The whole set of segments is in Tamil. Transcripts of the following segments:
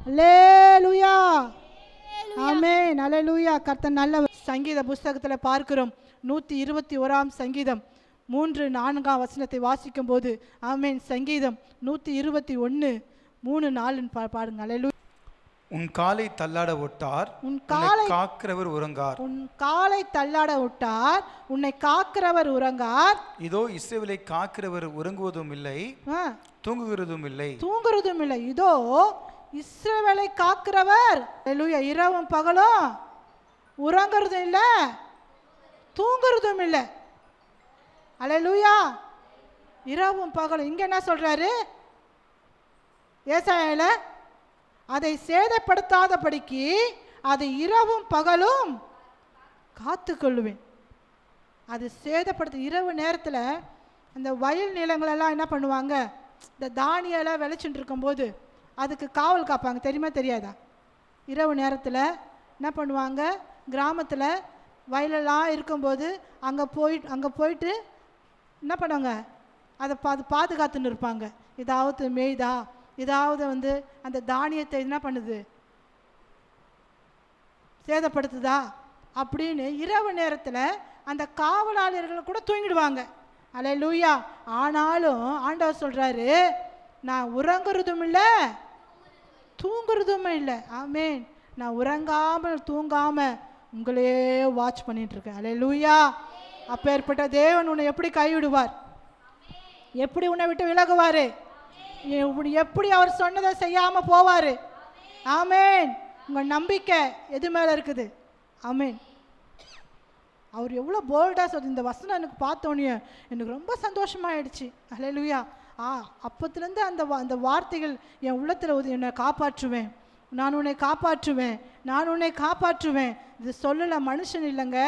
அல்லேலூயா, ஆமென், அல்லேலூயா. கர்த்தர் நல்ல. சங்கீத புஸ்தகத்தில் பார்க்கிறோம், 121 சங்கீதம் 3-4 வசனத்தை வாசிக்கும் போது, ஆமென், சங்கீதம் 121 3-4 பாருங்க. அல்லேலூயா. உன் காலை தள்ளாட விட்டார், உன்னை காக்கிறவர் உறங்கார். உன் காலை தள்ளாட விட்டார், உன்னை காக்கிறவர் உறங்கார். இதோ இஸ்ரவேலை காக்கிறவர் உறங்குவதும் இல்லை, தூங்குகிறதும் இல்லை. இதோ இஸ்ரவேலை காக்கிறவர், அல்லேலூயா, இரவும் பகலும் உறங்குறதும் இல்லை, தூங்குறதும் இல்லை. அல்லேலூயா, இரவும் பகலும். இங்க என்ன சொல்றாரு ஏசாயால? அதை சேதப்படுத்தாதபடிக்கு அதை இரவும் பகலும் காத்துக்கொள்ளுவேன். அது சேதப்படுத்த இரவு நேரத்தில் அந்த வயல் நிலங்களெல்லாம் என்ன பண்ணுவாங்க, இந்த தானியெல்லாம் விளைச்சிட்டு இருக்கும்போது அதுக்கு காவல் காப்பாங்க, தெரியுமா தெரியாதா? இரவு நேரத்தில் என்ன பண்ணுவாங்க, கிராமத்தில் வயலெல்லாம் இருக்கும்போது அங்கே போயிட்டு என்ன பண்ணுவாங்க, அதை பாதுகாத்துன்னு இருப்பாங்க. ஏதாவது மேய்தா, ஏதாவது அந்த தானியத்தை என்ன பண்ணுது, சேதப்படுத்துதா அப்படின்னு இரவு நேரத்தில் அந்த காவலாளர்கள் கூட தூங்கிடுவாங்க. அல்லேலூயா. ஆனாலும் ஆண்டவர் சொல்றாரு, நான் உறங்குறதும் இல்லை, தூங்குறதும் இல்லை. ஆமென். நான் உறங்காமல் தூங்காம உங்களே வாட்ச் பண்ணிட்டு இருக்கேன். அல்லேலூயா. அப்பேற்பட்ட தேவன் உன்னை எப்படி கைவிடுவார்? எப்படி உன்னை விட்டு விலகுவாரு? எப்படி அவர் சொன்னதை செய்யாம போவாரு? ஆமென். உங்க நம்பிக்கை எது மேல இருக்குது? ஆமென். அவர் எவ்வளோ போல்டா சொல்லி இந்த வசனம் எனக்கு பார்த்தோன்னே எனக்கு ரொம்ப சந்தோஷமாயிடுச்சு. அல்லேலூயா. அப்பத்துலேருந்து அந்த வார்த்தைகள் என் உள்ளத்தில், என்னை காப்பாற்றுவேன், நான் உன்னை காப்பாற்றுவேன், நான் உன்னை காப்பாற்றுவேன். இது சொல்லலை மனுஷன் இல்லைங்க.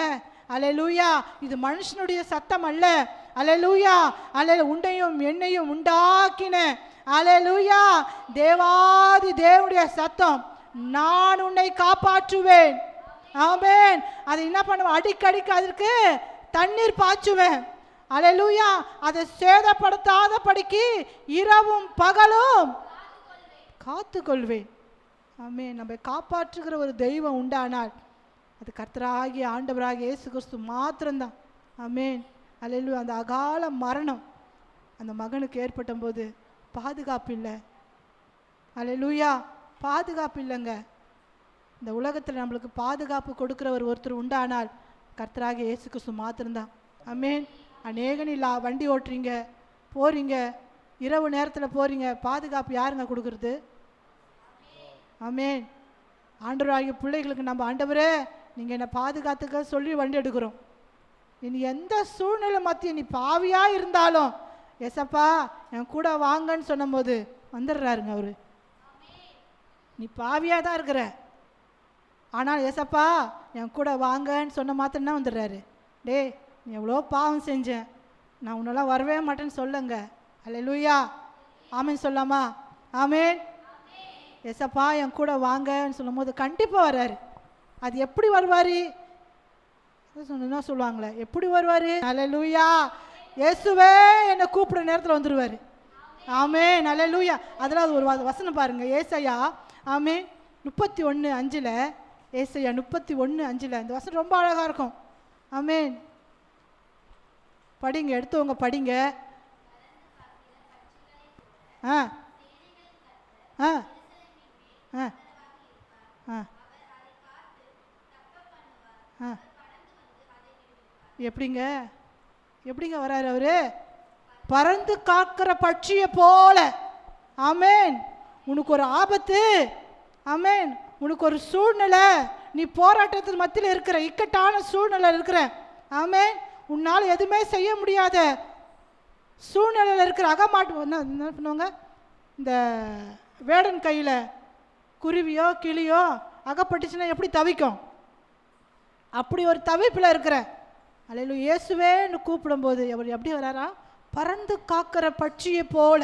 அல்லேலூயா. இது மனுஷனுடைய சத்தம் அல்ல. அல்லேலூயா. உன்னையும் என்னையும் உண்டாக்கின அல்லேலூயா தேவாதி தேவனுடைய சத்தம். நான் உன்னை காப்பாற்றுவேன். ஆமென். அதை என்ன பண்ணுவேன், அடிக்கடிக்கு அதற்கு தண்ணீர் பாய்ச்சுவேன். அல்லேலூயா. அதை சேதப்படுத்தாதபடிக்கு இரவும் பகலும் காத்துக்கொள்வேன். ஆமென். நம்ம காப்பாற்றுகிற ஒரு தெய்வம் உண்டானால் அது கர்த்தராகிய ஆண்டவராகிய இயேசு கிறிஸ்து மாத்திரம்தான். ஆமென். அல்லேலூயா. அந்த அகால மரணம் அந்த மகனுக்கு ஏற்பட்ட போது பாதுகாப்பு இல்லை. அல்லேலூயா. பாதுகாப்பு இல்லைங்க. இந்த உலகத்தில் நம்மளுக்கு பாதுகாப்பு கொடுக்கிறவர் ஒருத்தர் உண்டானால் கர்த்தராகிய இயேசு கிறிஸ்து மாத்திரம்தான். ஆமென். அநேகன் இல்லை, வண்டி ஓட்டுறீங்க, போறீங்க, இரவு நேரத்தில் போறீங்க, பாதுகாப்பு யாருங்க கொடுக்கறது? ஆமென். ஆண்டவராகிய பிள்ளைகளுக்கு நம்ம, ஆண்டவரே நீங்கள் என்னை பாதுகாத்துக்க சொல்லி வண்டி எடுக்கிறோம். இனி எந்த சூழ்நிலை மத்திய நீ பாவியா இருந்தாலும் ஏசப்பா என் கூட வாங்கன்னு சொன்னும் போது வந்துடுறாருங்க அவரு. நீ பாவியா தான் இருக்கிற, ஆனால் ஏசப்பா என் கூட வாங்கன்னு சொன்ன மாத்திரம்னா வந்துடுறாரு. டே நீ எவ்வளோ பாவம் செஞ்சேன், நான் உன்னெல்லாம் வரவே மாட்டேன்னு சொல்லுங்க. அல்லேலூயா. ஆமென் சொல்லாமா? ஆமென். ஏசப்பா என் கூட வாங்கன்னு சொல்லும் போது கண்டிப்பாக வர்றாரு. அது எப்படி வருவார் சொன்னா சொல்லுவாங்களே, எப்படி வருவார்? அல்லேலூயா. இயேசுவே என்னை கூப்பிடுற நேரத்தில் வந்துடுவார். ஆமென். அல்லேலூயா. அதெல்லாம் ஒரு வசனம் பாருங்க, ஏசாயா ஆமென் 31:5. ஏசாயா 31:5 இந்த வசனம் ரொம்ப அழகாக இருக்கும். ஆமென். படிங்க, எடுத்தவங்க படிங்க. ஆ ஆ ஆ ஆ ஆ எப்படிங்க வராரு அவரு? பறந்து காக்கிற பட்சியை போல. ஆமென். உனக்கு ஒரு ஆபத்து, ஆமென், உனக்கு ஒரு சூழ்நிலை, நீ போராட்டத்தின் மத்தியில் இருக்கிற, இக்கட்டான சூழ்நிலை இருக்கிற, ஆமென், உன்னால் எதுவுமே செய்ய முடியாத சூழ்நிலையில் இருக்கிற அகமாட்டு என்ன பண்ணுவாங்க, இந்த வேடன் கையில் குருவியோ கிளியோ அகப்பட்டுச்சுன்னா எப்படி தவிக்கும், அப்படி ஒரு தவிப்பில் இருக்கிற அல்லேலூயா இயேசுவேன்னு கூப்பிடும்போது அவர் எப்படி வராரா? பறந்து காக்கிற பட்சியை போல.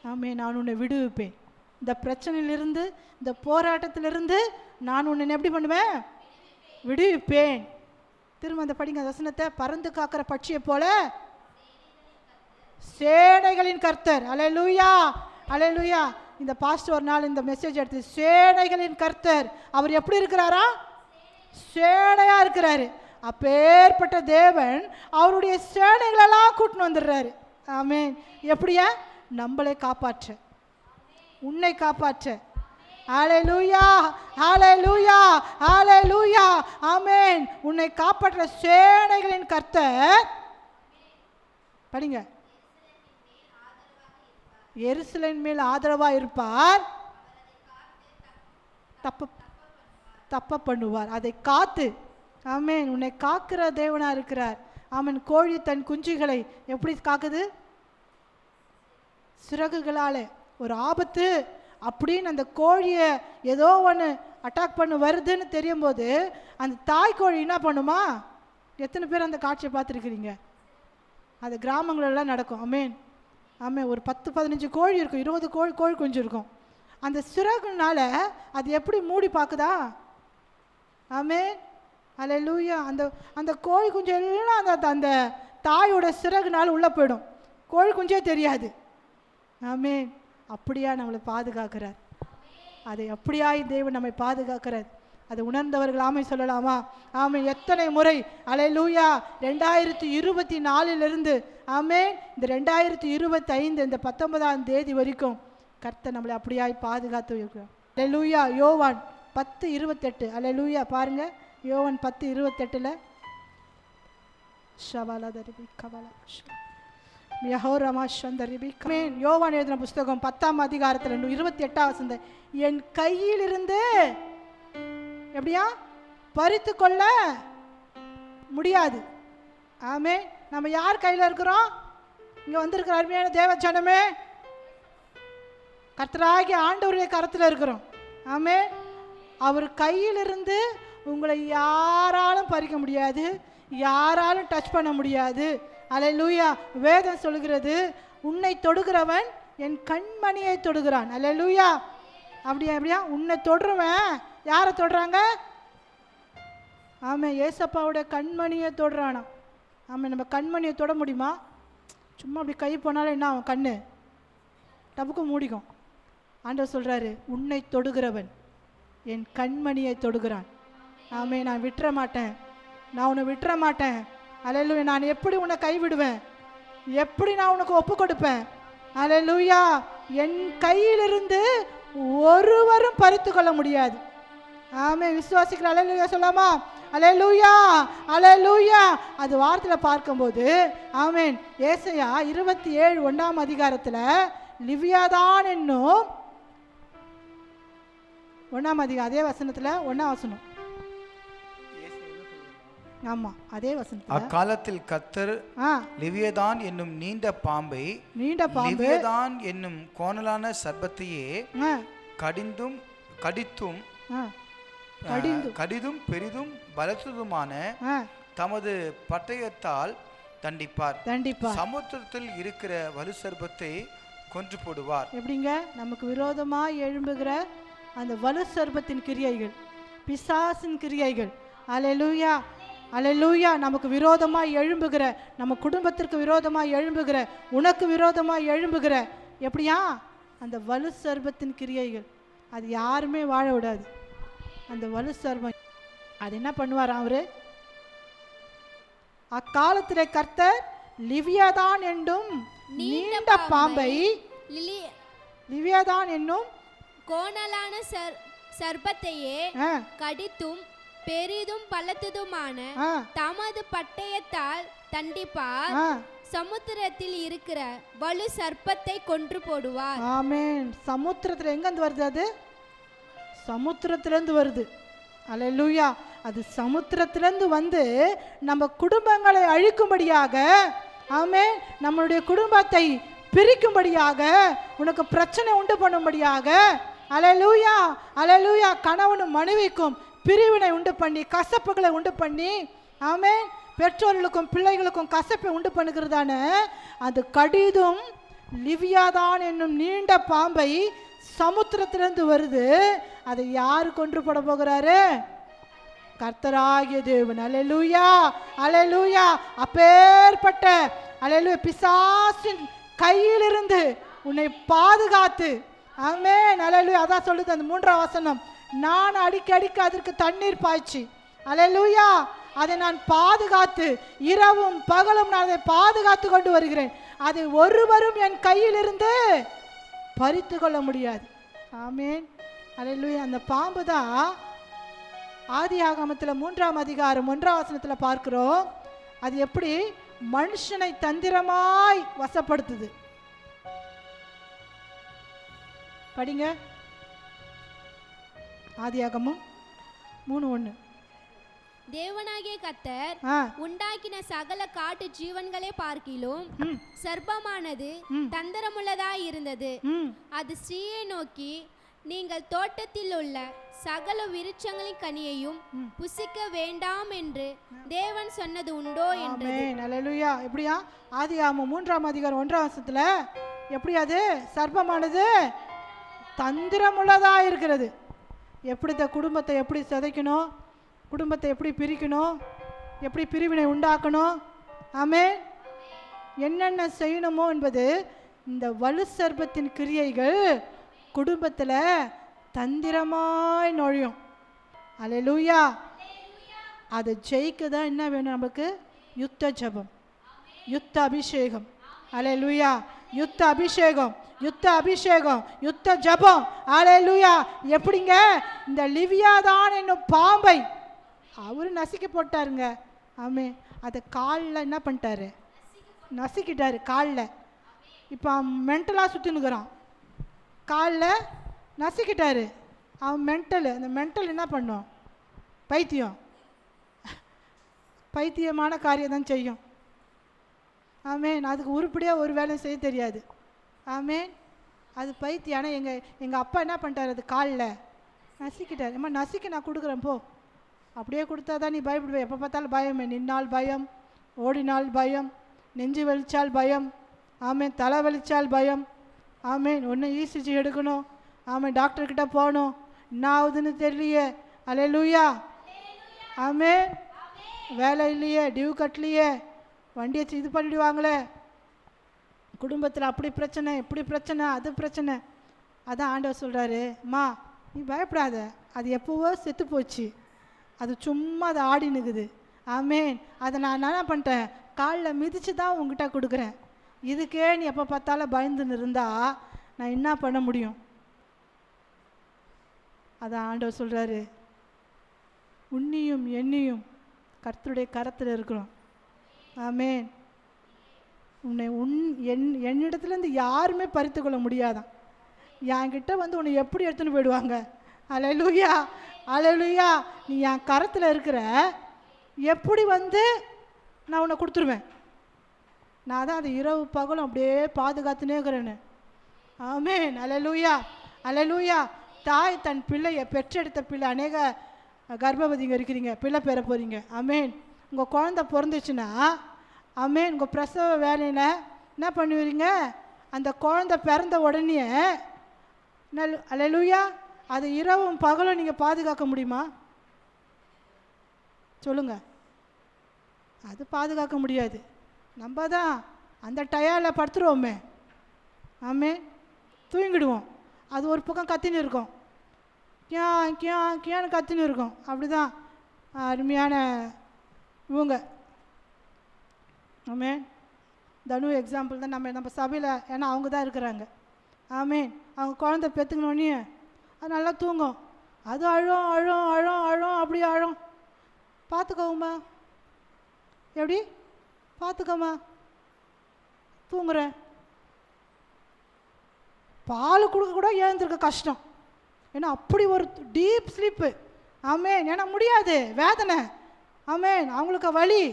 ஆமே, நான் உன்னை விடுவிப்பேன். இந்த பிரச்சனையிலிருந்து, இந்த போராட்டத்திலிருந்து நான் உன்னை எப்படி பண்ணுவேன்? விடுவிப்பேன். திரும்ப அந்த படிங்க வசனத்தை. பறந்து காக்கிற பட்சியை போல சேனைகளின் கர்த்தர். அல்லேலூயா, அல்லேலூயா. இந்த பாஸ்டர் ஒரு நாள் இந்த மெசேஜ் எடுத்து, சேனைகளின் கர்த்தர் அவர் எப்படி இருக்கிறாரா? சேனையா இருக்கிறாரு. அப்பேற்பட்ட தேவன் அவருடைய சேனைகளெல்லாம் கூட்டின்னு வந்துடுறாரு. ஆமென். எப்படியா? நம்மளை காப்பாற்ற, உன்னை காப்பாற்ற. ஹல்லேலூயா, ஹல்லேலூயா, ஹல்லேலூயா. ஆமென். உன்னை காப்பாற்ற சேனைகளின் கர்த்தர், படிங்க, எருசலேமின் மேல் ஆதரவா இருப்பார், தப்ப பண்ணுவார், அதை காத்து. ஆமென். உன்னை காக்கிற தேவனா இருக்கிறார். ஆமென். கோழி தன் குஞ்சுகளை எப்படி காக்குது? சிறகுகளாலே. ஒரு ஆபத்து அப்படின்னு அந்த கோழியை ஏதோ ஒன்று அட்டாக் பண்ண வருதுன்னு தெரியும் போது அந்த தாய் கோழி என்ன பண்ணுமா? எத்தனை பேர் அந்த காட்சியை பார்த்துருக்கிறீங்க? அது கிராமங்களெல்லாம் நடக்கும். ஆமென். ஆமாம். ஒரு 10-15 கோழி இருக்கும், 20 கோழி குஞ்சு இருக்கும். அந்த சிறகுனால அது எப்படி மூடி பார்க்குதா? ஆமென். ஹல்லேலூயா. அந்த கோழி குஞ்சு எல்லாம் அந்த தாயோட சிறகுனால உள்ளே போயிடும், கோழி குஞ்சே தெரியாது. ஆமென். அப்படியா நம்மளை பாதுகாக்கிறார். அதை அப்படியாய் தேவன் நம்மை பாதுகாக்கிறார். அதை உணர்ந்தவர்கள் ஆமை சொல்லலாமா? ஆமை. எத்தனை முறை ஹல்லேலூயா 2024 ஆமென் இந்த 2025 இந்த 19ஆம் தேதி வரைக்கும் கர்த்தர் நம்மளை அப்படியாய் பாதுகாத்து இருக்கிறார். ஹல்லேலூயா. யோவான் 10:28. ஹல்லேலூயா. பாருங்க, யோவான் 10:28 யோவான் எழுதின புஸ்தகம் 10ஆம் அதிகாரத்தில் 28ஆம் வசனம், என் கையிலிருந்து எப்படியா பறித்து கொள்ள முடியாது. ஆமே. நம்ம யார் கையில் இருக்கிறோம்? இங்க வந்திருக்கிற அருமையான தேவ ஜனமே, கர்த்தராகிய ஆண்டவருடைய கரத்தில் இருக்கிறோம். ஆமே. அவர் கையிலிருந்து உங்களை யாராலும் பறிக்க முடியாது, யாராலும் டச் பண்ண முடியாது. அல்லேலூயா. வேதம் சொல்கிறது, உன்னை தொடுகிறவன் என் கண்மணியை தொடுகிறான். அல்லேலூயா. அப்படியா? உன்னை தொடுறவன் யாரை தொடுறாங்க? ஆமாம், ஏசப்பாவுடைய கண்மணியை தொடுறானா. ஆமாம். நம்ம கண்மணியை தொட முடியுமா? சும்மா அப்படி கை போனாலும் என்ன ஆகும்? கண்ணு டப்புக்கு மூடிக்கும். ஆண்டவர் சொல்கிறாரு, உன்னை தொடுகிறவன் என் கண்மணியை தொடுகிறான். ஆமே. நான் விட்டுற மாட்டேன், நான் உன்னை விட்டுற மாட்டேன். அல்லேலூயா. நான் எப்படி உன்னை கைவிடுவேன்? எப்படி நான் உனக்கு ஒப்பு கொடுப்பேன்? அல்லேலூயா. என் கையிலிருந்து ஒருவரும் பறித்து கொள்ள முடியாது. ஆமே. விசுவாசிக்கிற அல்லேலூயா சொல்லாமா? அல்லேலூயா, அல்லேலூயா. அது வார்த்தையில் பார்க்கும்போது ஆமேன். ஏசாயா 27:1ஆம் அதிகாரத்தில் லிவியாதான் என்னும் 1ஆம் அதிகாரம் அதே வசனத்தில் 1ஆம் வசனம். ஆமா, அதே வசனம். அக்காலத்தில் கர்த்தர் லிவியதான் என்னும் நீண்ட பாம்பை லிவியதான் என்னும் கோணலான சர்ப்பத்தையே கடிதும் பெரிதும் பலத்ததுமான தமது பட்டயத்தால் தண்டிப்பார். சமுத்திரத்தில் இருக்கிற வலு சர்ப்பத்தை கொன்று போடுவார். எப்படிங்க? நமக்கு விரோதமாய் எழும்புகிற அந்த வலு சர்ப்பத்தின் கிரியைகள், பிசாசின் கிரியைகள். அல்லேலூயா, அல்லேலூயா. நமக்கு விரோதமாய் எழும்புகிற, நம்ம குடும்பத்திற்கு விரோதமாய் எழும்புகிற, உனக்கு விரோதமாய் எழும்புகிற எப்படியா அந்த வலு சர்ப்பத்தின் கிரியைகள், அது யாருமே வாழ விடாது. அந்த வலு சர்ப்பம் அது என்ன பண்ணுவார்? அவரு அக்காலத்திலே கர்த்தர் லிவியாதான் என்னும் நீண்ட பாம்பை, லிவியாதான் என்னும் கோணலான சர்ப்பத்தையே கடித்தும் பெரிதும் பலத்ததுமான தமது பட்டயத்தால் தண்டிப்பார். சமுத்திரத்தில் இருக்கிற வலு சர்ப்பத்தை கொன்று போடுவார். ஆமென். சமுத்திரத்தில் எங்கிருந்து வருது? அது சமுத்திரத்திலிருந்து வருது. அல்லேலூயா. அது சமுத்திரத்திலிருந்து வந்து நம்ம குடும்பங்களை அழிக்கும்படியாக, ஆமென், நம்மளுடைய குடும்பத்தை பிரிக்கும்படியாக, உனக்கு பிரச்சனை உண்டு பண்ணும்படியாக, அல்லேலூயா, அல்லேலூயா, கணவனும் மனைவிக்கும் பிரிவினை உண்டு பண்ணி, கசப்புகளை உண்டு பண்ணி, ஆமென், பெற்றோர்களுக்கும் பிள்ளைகளுக்கும் கசப்பை உண்டு பண்ணுகிறதான அது கடிதும் லிவியாதான் என்னும் நீண்ட பாம்பை சமுத்திரத்திலிருந்து வருது. அதை யாரு கொன்று போட போகிறாரு? கர்த்தராகிய தேவன். அல்லேலூயா, அல்லேலூயா. அப்பேற்பட்ட அல்லேலூயா பிசாசின் கையிலிருந்து உன்னை பாதுகாத்து, ஆமென். அல்லேலூயா. அதான் சொல்லுது அந்த 3ஆம் வசனம், நான் அடிக்கடிக்கு அதற்கு தண்ணீர் பாய்ச்சி, அல்லேலூயா, அதை நான் பாதுகாத்து இரவும் பகலும் நான் அதை பாதுகாத்து கொண்டு வருகிறேன். அதை ஒருவரும் என் கையிலிருந்து பறித்து கொள்ள முடியாது. ஆமென். அல்லேலூயா. அந்த பாம்பு தான் ஆதியாகமத்தில் 3ஆம் அதிகாரம் 1ஆம் வசனத்தில் பார்க்கிறோம். அது எப்படி மனுஷனை தந்திரமாய் வசப்படுத்துது. படிங்க. ஆதியாகமம் 3:1. தேவனாகிய கர்த்தர் உண்டாக்கின சகல காட்டு ஜீவன்களை பார்க்கிலும் சர்ப்பமானது தந்திரமுள்ளதாய் இருந்தது. அது ஸ்திரீயை நோக்கி, நீங்கள் தோட்டத்தில் உள்ள சகல விருட்சங்களின் கனியையும் புசிக்க வேண்டாம் என்று தேவன் சொன்னது உண்டோ என்றது. அல்லேலூயா. எப்படியா? ஆதியாகமம் 3ஆம் அதிகாரம் 1ஆம் வசனத்துல எப்படி அது சர்ப்பமானது தந்திரமுள்ளதா இருக்கிறது. எப்படி இந்த குடும்பத்தை எப்படி சிதைக்கணும், குடும்பத்தை எப்படி பிரிக்கணும், எப்படி பிரிவினை உண்டாக்கணும், ஆமென், என்னென்ன செய்யணுமோ என்பது இந்த வலு சர்ப்பத்தின் கிரியைகள் குடும்பத்தில் தந்திரமாய் நுழையும். அல்லேலூயா. அதை ஜெயிக்க தான் என்ன வேணும் நமக்கு? யுத்த ஜெபம், யுத்த அபிஷேகம். அல்லேலூயா. யுத்த அபிஷேகம், யுத்த அபிஷேகம், யுத்த ஜெபம். அல்லேலூயா. எப்படிங்க? இந்த லிவியா தான் என்னும் பாம்பை அவரு நசுக்கி போட்டாருங்க. ஆமே. அதை காலில் என்ன பண்ணிட்டாரு? நசுக்கிட்டாரு காலில். இப்போ மென்டலாக சுற்றினுக்கிறான், காலில் நசுக்கிட்டாரு. அவன் மென்டலு. அந்த மென்டல் என்ன பண்ணும்? பைத்தியம். பைத்தியமான காரியம் தான் செய்யும். ஆமேன். அதுக்கு உருப்படியாக ஒரு வேலையும் செய்ய தெரியாது. ஆமேன். அது பைத்தியம். ஆனால் எங்கள் அப்பா என்ன பண்ணிட்டார்? அது காலில் நசுக்கிட்டார். அம்மா நசுக்கி நான் கொடுக்குறேன் போ. அப்படியே கொடுத்தா தான் நீ பயப்படுவே. எப்போ பார்த்தாலும் பயமே. நின்னால் பயம், ஓடினால் பயம், நெஞ்சு வலிச்சால் பயம், ஆமேன், தலை வலிச்சால் பயம், ஆமேன், ஒன்று இசிஜி எடுக்கணும், ஆமேன், டாக்டர்கிட்ட போகணும், என்ன ஆகுதுன்னு தெரியலையே. அல்லேலூயா. ஆமேன். வேலை இல்லையே, டியூ கட்டலையே, வண்டியை இது பண்ணிடுவாங்களே, குடும்பத்தில் அப்படி பிரச்சனை, இப்படி பிரச்சனை, அது பிரச்சனை. அதான் ஆண்டவர் சொல்கிறாரு, அம்மா நீ பயப்படாத, அது எப்போவோ செத்து போச்சு, அது சும்மா அதை ஆடினுக்குது. ஆமேன். அதை நான் என்ன பண்ணிட்டேன்? காலில் மிதித்து தான் உங்ககிட்ட கொடுக்குறேன். இதுக்கே நீ எப்போ பார்த்தாலும் பயந்துன்னு இருந்தா நான் என்ன பண்ண முடியும்? அதான் ஆண்டவர் சொல்கிறாரு, உன்னியும் என்னையும் கர்த்தருடைய கரத்தில் இருக்கிறோம். ஆமேன். உன்னை என்னிடத்துலேருந்து யாருமே பறித்து கொள்ள முடியாதான். என்கிட்ட வந்து உன்னை எப்படி எடுத்துன்னு போயிடுவாங்க. அல்லேலூயா. அல்லேலூயா. நீ என் கரத்தில் இருக்கிற, எப்படி வந்து நான் உன்னை கொடுத்துருவேன். நான் தான் அது இரவு பகலும் அப்படியே பாதுகாத்துனே இருக்கிறேன்னு. ஆமேன். அல்லேலூயா. அல்லேலூயா. தாய் தன் பிள்ளையை பெற்றெடுத்த பிள்ளை, அநேக கர்ப்பவதிங்க இருக்கிறீங்க, பிள்ளை பெற போகிறீங்க. ஆமேன். உங்கள் குழந்தை பிறந்துச்சுன்னா, ஆமேன், உங்கள் பிரசவ வேலையில் என்ன பண்ணுவீங்க? அந்த குழந்தை பிறந்த உடனே அல்லேலூயா, அது இரவும் பகலும் நீங்கள் பாதுகாக்க முடியுமா? சொல்லுங்க. அது பாதுகாக்க முடியாது. நம்ம தான் அந்த டயரில் படுத்துருவோமே. ஆமே. தூங்கிடுவோம். அது ஒரு பக்கம் கத்தின்னு இருக்கும், கியான்னு கத்தின்னு இருக்கும். அப்படி தான் அருமையான இவங்க. ஆமே. தனு எக்ஸாம்பிள் தான் நம்ம சபையில். ஏன்னா அவங்க தான் இருக்கிறாங்க. ஆமே. அவங்க குழந்தை பெற்றுக்கணுன்னே அது நல்லா தூங்கும். அது அழும் அழும் அழும் அழும், அப்படி அழும். பார்த்துக்கோங்கம்மா, எப்படி பார்த்துக்கோம்மா, தூங்குறேன். பால் கொடுக்க கூட எழுந்திருக்க கஷ்டம். ஏன்னா அப்படி ஒரு டீப் ஸ்லீப்பு. ஆமேன். ஏன்னா முடியாது, வேதனை. ஆமேன். அவங்களுக்கு வலி,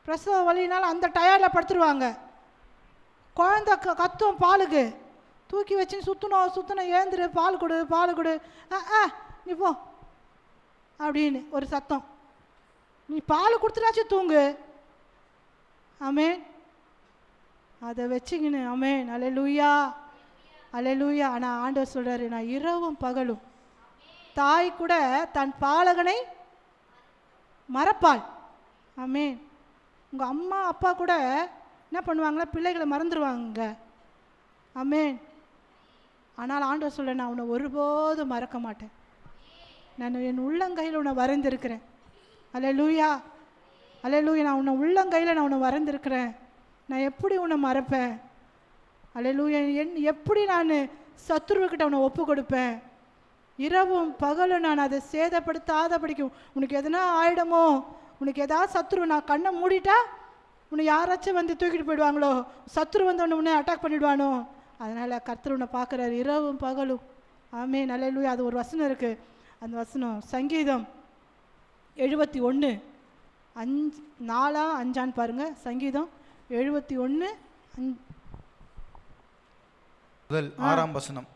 பிரசவ வலினால அந்த டயரில் படுத்துருவாங்க. குழந்தை கத்தும் பாலுக்கு, தூக்கி வச்சுன்னு சுற்றணும் ஏந்திரு, பால் கொடு பால் கொடு, நீ போ அப்படின்னு ஒரு சத்தம். நீ பால் கொடுத்துட்டாச்சும் தூங்கு. ஆமேன். அதை வச்சுக்கின்னு. ஆமேன். அல்லேலூயா. அல்லேலூயா. ஆனால் ஆண்டவர் சொல்கிறாரு, நான் இரவும் பகலும். தாய் கூட தன் பாலகனை மறப்பாள். ஆமேன். உங்கள் அம்மா அப்பா கூட என்ன பண்ணுவாங்களா? பிள்ளைகளை மறந்துடுவாங்க. ஆமேன். ஆனால் ஆண்டவர் சொல்ல, நான் உன்னை ஒருபோதும் மறக்க மாட்டேன். நான் என் உள்ளங்கையில் உன்னை வரைந்திருக்கிறேன். அல்லேலூயா, அல்லேலூயா. நான் உன்னை உள்ளங்கையில் நான் உன்னை வரைந்திருக்கிறேன். நான் எப்படி உன்னை மறப்பேன்? அல்லேலூயா. எப்படி நான் சத்துருவுக்கிட்ட உன்னை ஒப்பு கொடுப்பேன்? இரவும் பகலும் நான் அதை சேதப்படுத்தாத படிக்கும். உனக்கு எதனா ஆயிடுமோ, உனக்கு ஏதாவது சத்துரு, நான் கண்ணை மூடிட்டா உன்னை யாராச்சும் வந்து தூக்கிட்டு போயிடுவாங்களோ, சத்துரு வந்து உன்னை அட்டாக் பண்ணிவிடுவானோ. அதனால் கர்த்தர் உன்னை பார்க்குறாரு இரவும் பகலும். ஆமென், அல்லேலூயா. அது ஒரு வசனம் இருக்குது. அந்த வசனம் சங்கீதம் 71 4-5 பாருங்க. சங்கீதம் 71 முதல் 6ஆம் வசனம்.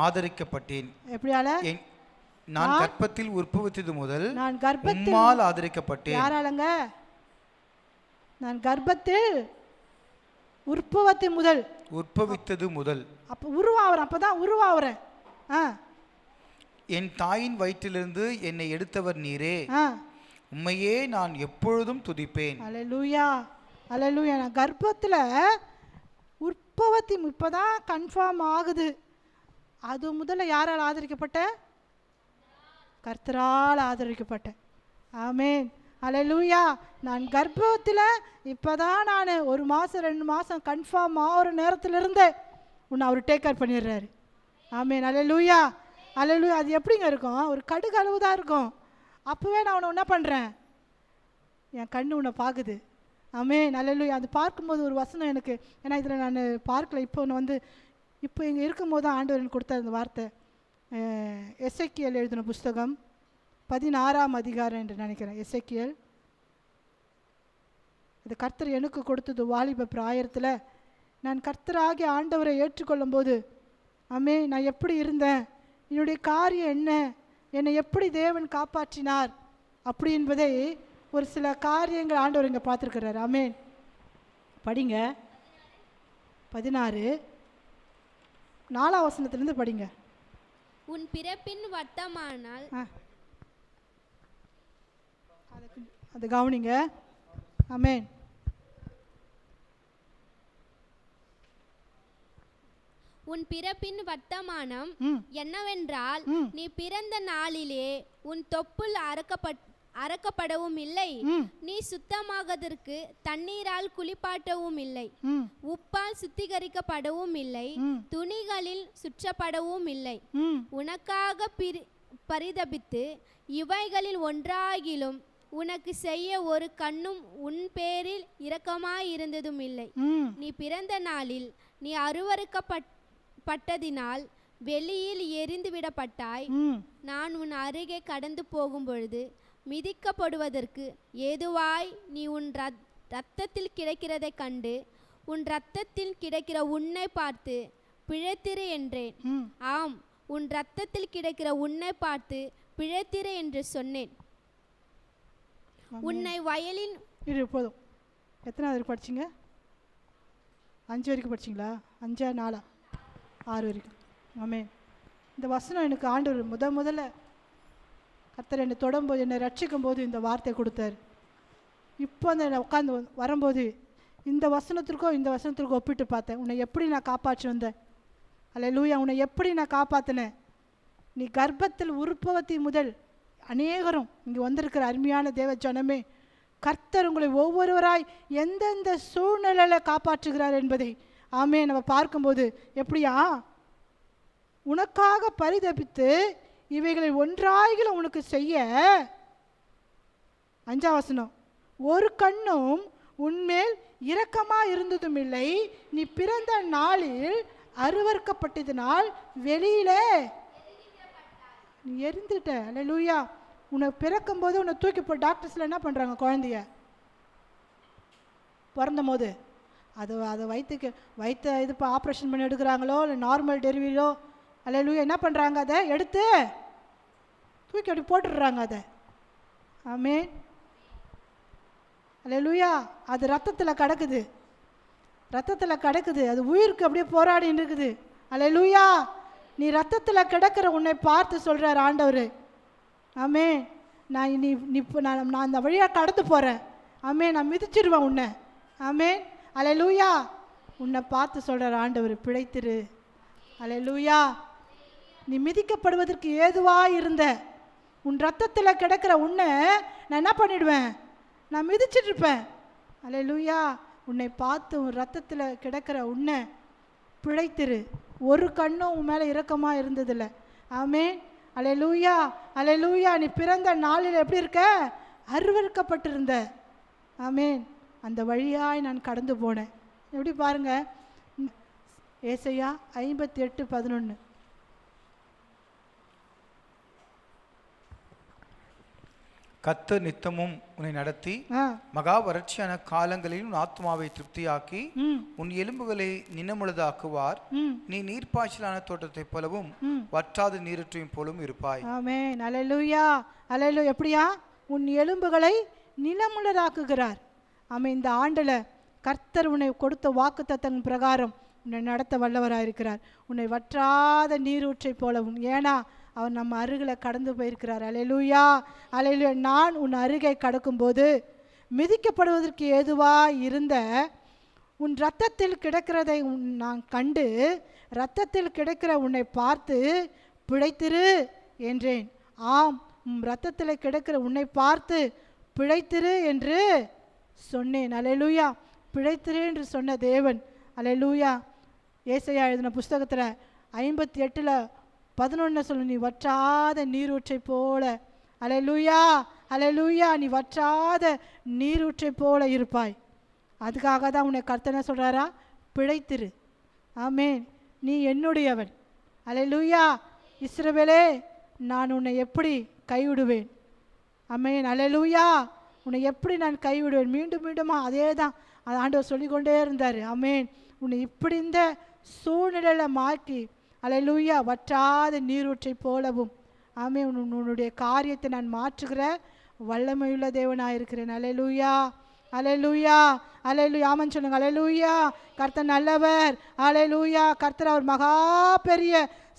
ஆதரிக்கப்பட்டேன். எப்படியால? நான் கர்ப்பத்தில் உற்பவித்தது முதல் நான் கர்ப்பத்தில் உம்மால் ஆதரிக்கப்பட்டேன். யாராலங்க? நான் கர்ப்பத்தில் உற்பவித்தது முதல். அப்போ உருவாகிறேன், அப்பதான் உருவாகிறேன். என் தாயின் வயிற்றிலிருந்து என்னை எடுத்தவர் நீரே, உம்மையே நான் எப்பொழுதும் துதிப்பேன். அல்லேலூயா, அல்லேலூயா. நான் கர்ப்பத்தில் உற்பத்தி இப்போதான் கன்ஃபார்ம் ஆகுது. அது முதல்ல யாரால் ஆதரிக்கப்பட்ட? கர்த்தரால் ஆதரிக்கப்பட்டேன். ஆமென், அல்லேலூயா. நான் கர்ப்பத்தில் இப்போதான் நான் 1 மாதம் 2 மாதம் கன்ஃபார்ம் ஆகிற நேரத்திலிருந்தே உன்னை அவர் டேக் கேர் பண்ணிடுறாரு. ஆமென், அல்லேலூயா, அல்லேலூயா. அது எப்படிங்க இருக்கும்? ஒரு கடுகு அளவு தான் இருக்கும். அப்போவே நான் உன்னை என்ன பண்ணுறேன்? என் கண்ணு உன்னை பார்க்குது. ஆமென், அல்லேலூயா. அது பார்க்கும்போது ஒரு வசனம் எனக்கு, ஏன்னா இதில் நான் பார்க்கல, இப்போ இங்கே இருக்கும்போது தான் ஆண்டவர் எனக்கு கொடுத்த அந்த வார்த்தை. எசேக்கியேல் எழுதின புஸ்தகம் 16ஆம் அதிகாரம் என்று நினைக்கிறேன். எசேக்கியேல், அது கர்த்தர் எனக்கு கொடுத்தது வாலிப பிராயத்தில். நான் கர்த்தராகிய ஆண்டவரை ஏற்றுக்கொள்ளும் போது, ஆமென், நான் எப்படி இருந்தேன், என்னுடைய காரியம் என்ன, என்னை எப்படி தேவன் காப்பாற்றினார் அப்படி என்பதை ஒரு சில காரியங்கள் ஆண்டவர் இங்கே பார்த்துருக்கிறார். ஆமென். படிங்க 16 4ஆம் வசனத்திலிருந்து படிங்க. உன் பிறப்பின் வர்த்தமானால் அது கவனிங்க. ஆமென். உன் பிறப்பின் வர்த்தமானம் என்னவென்றால், நீ பிறந்த நாளிலே உன் தொப்புள் அறக்கப்படவும் இல்லை, நீ சுத்தமாகதற்கு தண்ணீரால் குளிப்பாட்டவும் இல்லை, உப்பால் சுத்திகரிக்கப்படவும் இல்லை, துணிகளில் சுற்றப்படவும் இல்லை. உனக்காக பரிதபித்து இவைகளில் ஒன்றாகிலும் உனக்கு செய்ய ஒரு கண்ணும் உன் பேரில் இரக்கமாயிருந்ததும் இல்லை. நீ பிறந்த நாளில் நீ அருவருக்கப்பட்டதினால் வெளியில் எரிந்து விடப்பட்டாய். நான் உன் அருகே கடந்து போகும் பொழுது மிதிக்கப்படுவதற்கு ஏதுவாய் நீ உன் இரத்தத்தில் கிடக்கிறதை கண்டு உன் இரத்தத்தில் கிடக்கிற உன்னை பார்த்து பிழைத்திரு என்றேன். ஆம், உன் இரத்தத்தில் கிடக்கிற உன்னை பார்த்து பிழைத்திரு என்று சொன்னேன். உன்னை வயலின் போதும். எத்தனாவது படிச்சிங்க? 5 வரைக்கும் படிச்சிங்களா? 5 4 6 வரைக்கும். ஆமென். இந்த வசனம் எனக்கு ஆண்டவர் முதல்ல கர்த்தர் என்னை தொடரும்போது, என்னை ரட்சிக்கும் போது இந்த வார்த்தை கொடுத்தார். இப்போ அந்த உட்காந்து வரும்போது இந்த வசனத்திற்கும் இந்த வசனத்திற்கும் ஒப்பிட்டு பார்த்தேன். உன்னை எப்படி நான் காப்பாற்றி வந்தேன். அல்லேலூயா. உன்னை எப்படி நான் காப்பாற்றினேன். நீ கர்ப்பத்தில் உற்பத்தி முதல் அநேகரும் இங்கே வந்திருக்கிற அருமையான தேவ ஜனமே, கர்த்தர் உங்களை ஒவ்வொருவராய் எந்தெந்த சூழ்நிலையில் காப்பாற்றுகிறார் என்பதை ஆமென் நம்ம பார்க்கும்போது, எப்படியா உனக்காக பரிதபித்து இவைகளை ஒன்றாகிலும் உனக்கு செய்ய, 5ஆம் வசனம், ஒரு கண்ணும் உன்மேல் இரக்கமாக இருந்ததும் இல்லை, நீ பிறந்த நாளில் அருவருக்கப்பட்டதினால் வெளியிலே நீ எரிந்துட்ட. அல்லேலூயா. உன்னை பிறக்கும் போது உன்னை தூக்கி போய் டாக்டர்ஸில் என்ன பண்ணுறாங்க? குழந்தைய பிறந்த போது அதை வயிற்று இது இப்போ ஆப்ரேஷன் பண்ணி எடுக்கிறாங்களோ இல்லை நார்மல் டெலிவரியோ, அல்லேலூயா, என்ன பண்ணுறாங்க? அதை எடுத்து தூக்கி அப்படி போட்டுடுறாங்க அதை. ஆமென், அல்லேலூயா. அது ரத்தத்தில் கிடக்குது, அது உயிருக்கு அப்படியே போராடின்னு இருக்குது. அல்லேலூயா. நீ ரத்தத்தில் கிடக்கிற உன்னை பார்த்து சொல்கிறார் ஆண்டவர். ஆமென். நான் அந்த வழியாக கடந்து போகிறேன். ஆமென். நான் மிதிச்சிடுவேன் உன்னை. ஆமென், அல்லேலூயா. உன்னை பார்த்து சொல்கிறார் ஆண்டவர், பிழைத்திரு, அல்லேலூயா. நீ மிதிக்கப்படுவதற்கு ஏதுவாக இருந்த உன் ரத்தத்தில் கிடக்கிற உன்னை நான் என்ன பண்ணிடுவேன்? நான் மிதிச்சிட்டு இருப்பேன். அல்லேலூயா. உன்னை பார்த்து உன் ரத்தத்தில் கிடக்கிற உன்னை பிழைத்திரு. ஒரு கண்ணும் உன் மேலே இரக்கமாக இருந்ததில்லை. ஆமென். அல்லேலூயா, அல்லேலூயா. நீ பிறந்த நாளில் எப்படி இருக்க? அருவருக்கப்பட்டிருந்த. ஆமென். அந்த வழியாய் நான் கடந்து போனேன். எப்படி பாருங்க, ஏசாயா 58:11. கர்த்தர் நித்தமும் உன்னை நடத்தி மகா வறட்சியான காலங்களில் உன் ஆத்மாவை திருப்தியாக்கி உன் எலும்புகளை நினமுள்ளதாக்குவார். நீ நீர்ப்பாய்ச்சலான தோட்டத்தை போலவும் வற்றாத நீரற்றையும் போலவும் இருப்பாய். ஆமென். அல்லேலூயா, அல்லேலூயா. எப்படியா? உன் எலும்புகளை நிலமுள்ளதாக்குகிறார். ஆமென். இந்த ஆண்டுல கர்த்தர் உன்னை கொடுத்த வாக்குத்தத்தத்தின் பிரகாரம் உன்னை நடத்த வல்லவராயிருக்கிறார். உன்னை வற்றாத நீரூற்றை போலவும். ஏன்னா அவர் நம்ம அருகில் கடந்து போயிருக்கிறார். அல்லேலூயா, அல்லேலூயா. நான் உன் அருகே கடக்கும்போது மிதிக்கப்படுவதற்கு ஏதுவாக இருந்த உன் இரத்தத்தில் கிடக்கிறதை நான் கண்டு இரத்தத்தில் கிடக்கிற உன்னை பார்த்து பிழைத்திரு என்றேன். ஆம், உன் இரத்தத்தில் கிடக்கிற உன்னை பார்த்து பிழைத்திரு என்று சொன்னேன். அல்லேலூயா. பிழைத்திரு என்று சொன்ன தேவன். அல்லேலூயா. ஏசாயா எழுதின புஸ்தகத்தில் 58:11 சொல்லு, நீ வற்றாத நீரூற்றை போல. அல்லேலூயா, அல்லேலூயா. நீ வற்றாத நீரூற்றை போல இருப்பாய். அதுக்காக தான் உன்னை கர்த்தர் என்ன சொல்கிறாரா? பிழைத்திரு. ஆமென். நீ என்னுடையவன். அல்லேலூயா. இஸ்ரவேலே, நான் உன்னை எப்படி கைவிடுவேன்? ஆமென். அல்லேலூயா. உன்னை எப்படி நான் கைவிடுவேன்? மீண்டும் மீண்டுமா அதே தான் அது ஆண்டவர் சொல்லிக்கொண்டே இருந்தார். ஆமென். உன்னை இப்படி இந்த சூழ்நிலையில் மாற்றி, அல்லேலூயா, வற்றாத நீரூற்றை போலவும். ஆமென். உன்னுடைய காரியத்தை நான் மாற்றுகிற வல்லமையுள்ள தேவனாயிருக்கிறேன். அல்லேலூயா, அல்லேலூயா, அல்லேலூயா. ஆமென் சொல்லுங்க. அல்லேலூயா. கர்த்தர் நல்லவர். அல்லேலூயா. கர்த்தர் அவர் மகா பெரிய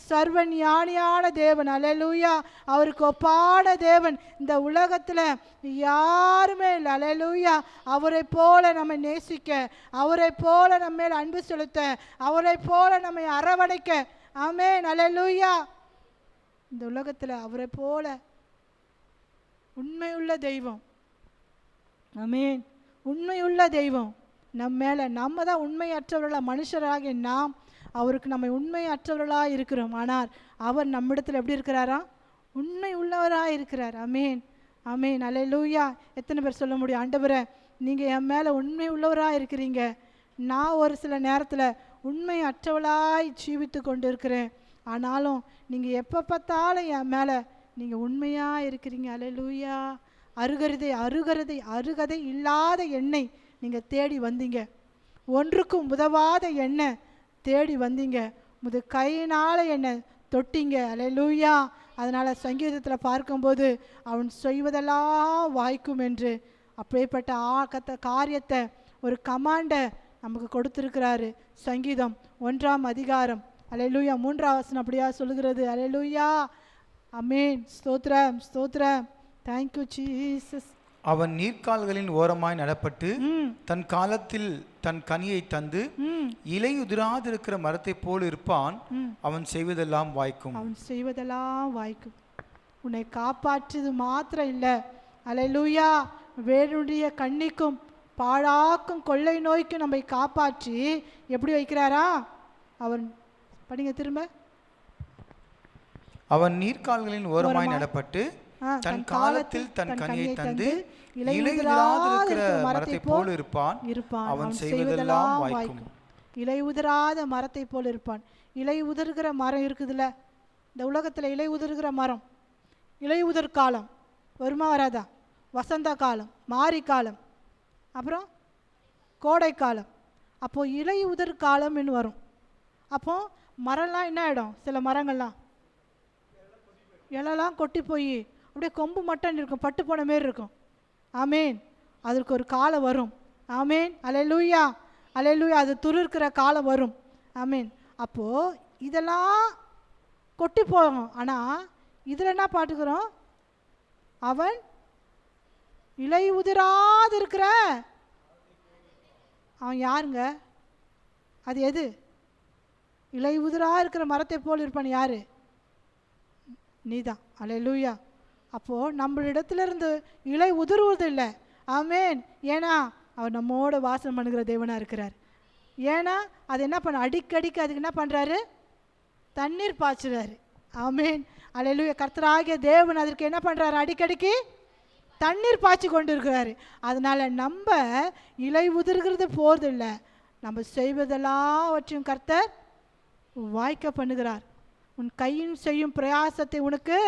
சர்வ ஞானியான தேவன். அல்லேலூயா. அவருக்கு ஒப்பான தேவன் இந்த உலகத்தில் யாருமே இல்லை. அல்லேலூயா. அவரை போல நம்மை நேசிக்க, அவரை போல நம்ம மேல் அன்பு செலுத்த, அவரை போல நம்மை அரவணைக்க. ஆமென். அல்லேலூயா. இந்த உலகத்தில் அவரை போல உண்மையுள்ள தெய்வம். ஆமென். உண்மையுள்ள தெய்வம் நம்ம மேலே. நம்ம தான் உண்மையற்றவர்களாக, மனுஷராகிய நாம் அவருக்கு நம்ம உண்மையற்றவர்களாக இருக்கிறோம். ஆனால் அவர் நம்மிடத்தில் எப்படி இருக்கிறாரா? உண்மை உள்ளவராக இருக்கிறார். ஆமென், ஆமென். அல்லேலூயா. எத்தனை பேர் சொல்ல முடியும், ஆண்டவரே நீங்கள் என் மேலே உண்மை உள்ளவராக இருக்கிறீங்க, நான் ஒரு சில நேரத்தில் உண்மை அற்றவளாய் ஜீவித்து கொண்டு இருக்கிறேன், ஆனாலும் நீங்கள் எப்போ பார்த்தாலும் என் மேலே நீங்கள் உண்மையாக இருக்கிறீங்க. அல்லேலூயா. அருகதை இல்லாத எண்ணெய் நீங்கள் தேடி வந்தீங்க. ஒன்றுக்கும் உதவாத எண்ணெய் தேடி வந்தீங்க. முது கையினால் என்னை தொட்டிங்க. அல்லேலூயா. அதனால் சங்கீதத்தில் பார்க்கும்போது அவன் செய்வதெல்லாம் வாய்க்கும் என்று அப்படிப்பட்ட காரியத்தை ஒரு கமாண்டை நமக்கு கொடுத்துருக்கிறாரு. சங்கீதம் 1 அல்லேலூயா 3 அப்படியா சொல்லுகிறது. அல்லேலூயா. ஆமென். ஸ்தோத்திரம், ஸ்தோத்திரம். Thank you Jesus. அவன் நீர்க்கால்களின் ஓரமாய் நடப்பட்டு தன் காலத்தில் தன் கனியை தந்து இலையுதிராதிருக்கிற மரத்தை போல் இருப்பான். அவன் செய்வதெல்லாம் வாய்க்கும். அவன் செய்வதெல்லாம் வாய்க்கும். உன்னை காப்பாற்றுது மாத்திரம் இல்லை. அல்லேலூயா. வேறுடைய கண்ணிக்கும் பாழாக்கும் கொள்ளை நோய்க்கும் நம்மை காப்பாற்றி எப்படி வைக்கிறாரா? அவன் படிங்க திரும்ப. அவன் நீர்க்கால்களின் ஓரமாய் நடப்பட்டு தன் காலத்தில் தன் கனியை தந்து இலையுதிராதிருக்கிற மரத்தை போல் இருப்பான். அவன் செய்வதெல்லாம் வாய்க்கும். இலை உதிராத மரத்தை போல் இருப்பான். இலை உதிர்கிற மரம் இருக்குதுல்ல இந்த உலகத்தில், இலை உதிர்கிற மரம். இலை உதிர் காலம் வருமா வராதா? வசந்த காலம், மாரி காலம், அப்புறம் கோடை காலம். அப்போது இலை உதிர் காலம்னு வரும். அப்போது மரம்லாம் என்ன ஆகிடும்? சில மரங்கள்லாம் இலைலாம் கொட்டி போய் அப்படியே கொம்பு மட்டும் இருக்கும், பட்டு போன மாரி இருக்கும். ஆமேன். அதற்கு ஒரு காலம் வரும். ஆமேன். அல்லேலூயா, அல்லேலூயா. அது துளிர்க்கிற காலம் வரும். ஆமேன். அப்போது இதெல்லாம் கொட்டி போகும். ஆனால் இதில் என்ன பாட்டுக்கிறோம்? அவன் இலை உதிராது இருக்கிற அவன் யாருங்க? அது எது? இலை உதிரா இருக்கிற மரத்தை போல் இருப்பான் யாரு? நீதான். அல்லேலூயா. அப்போது நம்மளிடத்திலிருந்து இலை உதிர்வது இல்லை. ஆமேன். ஏன்னா அவர் நம்மோட வாசம் பண்ணுகிற தேவனாக இருக்கிறார். ஏன்னா அது என்ன பண்ண, அடிக்கடிக்கு அதுக்கு என்ன பண்ணுறாரு? தண்ணீர் பாய்ச்சுறாரு. ஆமேன். அல்லேலூயா. கர்த்தராகிய தேவன் அதற்கு என்ன பண்ணுறாரு? அடிக்கடிக்கு தண்ணீர் பாய்ச்சி கொண்டு இருக்கிறாரு. அதனால் நம்ம இலை உதிர்கிறது போகிறது இல்லை, நம்ம செய்வதெல்லாவற்றையும் கர்த்தர் வாய்க்க பண்ணுகிறார். உன் கையின் செய்யும் பிரயாசத்தை உனக்கு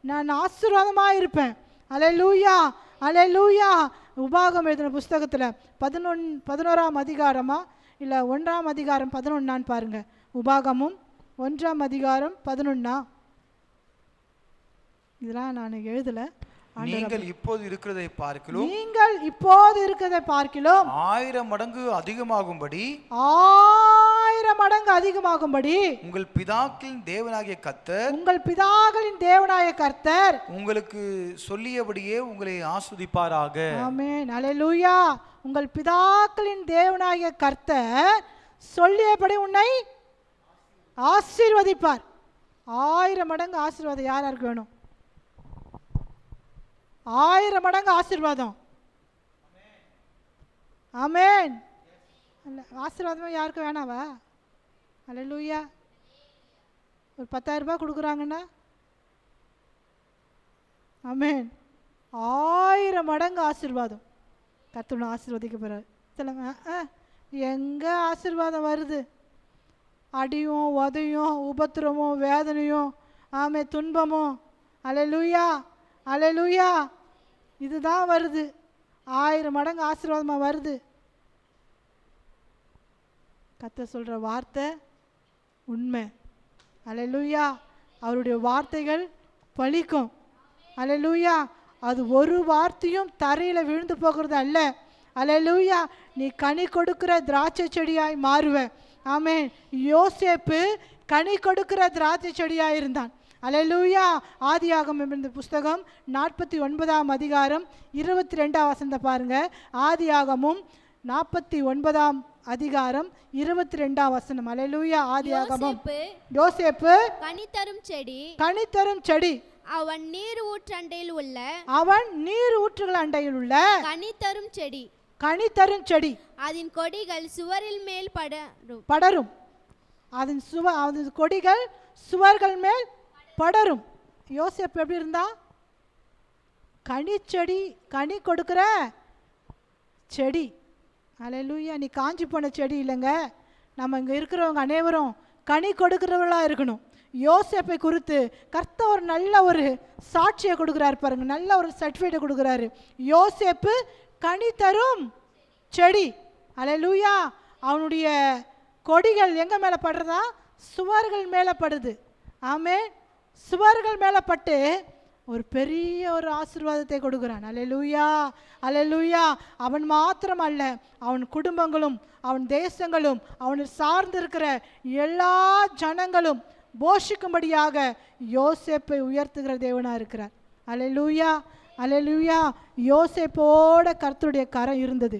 நான் ஆசீர்வாதமாக இருப்பேன். அல்லேலூயா, அல்லேலூயா. உபாகம் எழுதின புஸ்தகத்தில் 11ஆம் அதிகாரமா இல்லை 1ஆம் அதிகாரம் 11 பாருங்க. உபாகமும் 1ஆம் அதிகாரம் 11. இதெல்லாம் நான் எழுதலை. நீங்கள் இப்போது இருக்கிறதை பார்க்கிலும், நீங்கள் இப்போது இருக்கிறதை பார்க்கிலும் 1000 மடங்கு அதிகமாகும்படி, 1000 மடங்கு அதிகமாகும்படி உங்கள் பிதாக்களின் தேவனாகிய கர்த்தர், உங்கள் பிதாக்களின் தேவனாகிய கர்த்தர் உங்களுக்கு சொல்லியபடியே உங்களை ஆசீர்வதிப்பாராக. ஆமென். அல்லேலூயா. உங்கள் பிதாக்களின் தேவனாகிய கர்த்தர் சொல்லியபடி உன்னை ஆசீர்வதிப்பார். 1000 மடங்கு ஆசீர்வாதம் யாருக்கு வேணும்? 1000 மடங்கு ஆசீர்வாதம். ஆமென். ஆசீர்வாதம் யாருக்கு வேணாவா? அல்லேலூயா. ஒரு 10,000 ரூபாய் கொடுக்குறாங்கன்னா ஆமென், 1000 மடங்கு ஆசீர்வாதம். கர்த்தர் ஆசீர்வதிக்க போறார். சொல்லுங்க, எங்கே ஆசீர்வாதம் வருது? அடியும் உதையும் உபத்திரமும் வேதனையும் ஆமே துன்பமும். அல்லேலூயா, அல்லேலூயா. இதுதான் வருது. 1000 மடங்கு ஆசீர்வாதமாக வருது. கர்த்தர் சொல்கிற வார்த்தை உண்மை. அல்லேலூயா. அவருடைய வார்த்தைகள் பலிக்கும். அல்லேலூயா. அது ஒரு வார்த்தையும் தரையில் விழுந்து போகிறது அல்ல. அல்லேலூயா. நீ கனி கொடுக்கிற திராட்சை செடியாய் மாறுவ. ஆமென். யோசேப்பு கனி கொடுக்கிற திராட்சை செடியாய் இருந்தான். அல்லேலூயா. ஆதியாகமம் என்ற புஸ்தகம் 49ஆம் அதிகாரம் 22ஆம் வசனத்தை பாருங்க. ஆதியாகமும் 49ஆம் அதிகாரம் 22ஆம் வசனம். அல்லேலூயா. ஆதியாகமம். யோசேப்பு கனி தரும் செடி. அவன் நீர் ஊற்றண்டையில் உள்ள கனி தரும் செடி. அதன் கொடிகள் சுவரில் மேல் படரும். அதன் கொடிகள் சுவர்கள் மேல் படரும். யோசேப்பு எப்படி இருந்தா? கனிச்செடி, கனி கொடுக்கிற செடி. அல்லேலூயா. நீ காஞ்சி போன செடி இல்லைங்க. நம்ம இங்கே இருக்கிறவங்க அனைவரும் கனி கொடுக்கிறவர்களாக இருக்கணும். யோசேப்பை குறித்து கர்த்தர் ஒரு நல்ல ஒரு சாட்சியை கொடுக்குறாரு பாருங்க. நல்ல ஒரு சர்டிஃபிகேட்டை கொடுக்குறாரு. யோசேப்பு கனி தரும் செடி. அல்லேலூயா. அவனுடைய கொடிகள் எங்கே மேலே படுறதா? சுவர்கள் மேலே படுது. ஆமென். சுவர்கள் மேலே பட்டு ஒரு பெரிய ஒரு ஆசீர்வாதத்தை கொடுக்குறான். அல்லேலூயா, அல்லேலூயா. அவன் மாத்திரம் அல்ல, அவன் குடும்பங்களும் அவன் தேசங்களும் அவனை சார்ந்திருக்கிற எல்லா ஜனங்களும் போஷிக்கும்படியாக யோசேப்பை உயர்த்துகிற தேவனாக இருக்கிறார். அல்லேலூயா, அல்லேலூயா. யோசேப்போட கர்த்தருடைய கரம் இருந்தது.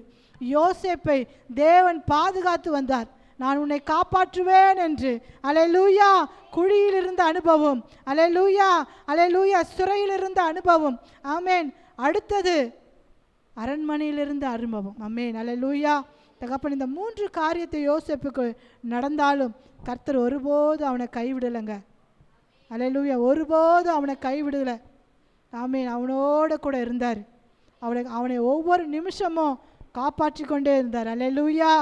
யோசேப்பை தேவன் பாதுகாத்து வந்தார். நான் உன்னை காப்பாற்றுவேன் என்று. அல்லேலூயா. குழியில் இருந்த அனுபவம். அல்லேலூயா, அல்லேலூயா. சிறையில் இருந்த அனுபவம். ஆமென். அடுத்தது அரண்மனையில் இருந்த அனுபவம். ஆமென். அல்லேலூயா. தகப்பன், இந்த 3 காரியத்தை யோசேப்புக்கு நடந்தாலும் கர்த்தர் ஒருபோது அவனை கைவிடலைங்க. அல்லேலூயா. ஒருபோது அவனை கைவிடலை. ஆமென். அவனோட கூட இருந்தார். அவனை ஒவ்வொரு நிமிஷமும் காப்பாற்றி கொண்டே இருந்தார். அல்லேலூயா.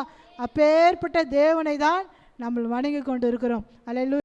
அப்பேற்பட்ட தேவனை தான் நம்ம வணங்கி கொண்டு இருக்கிறோம். அல்லேலூயா.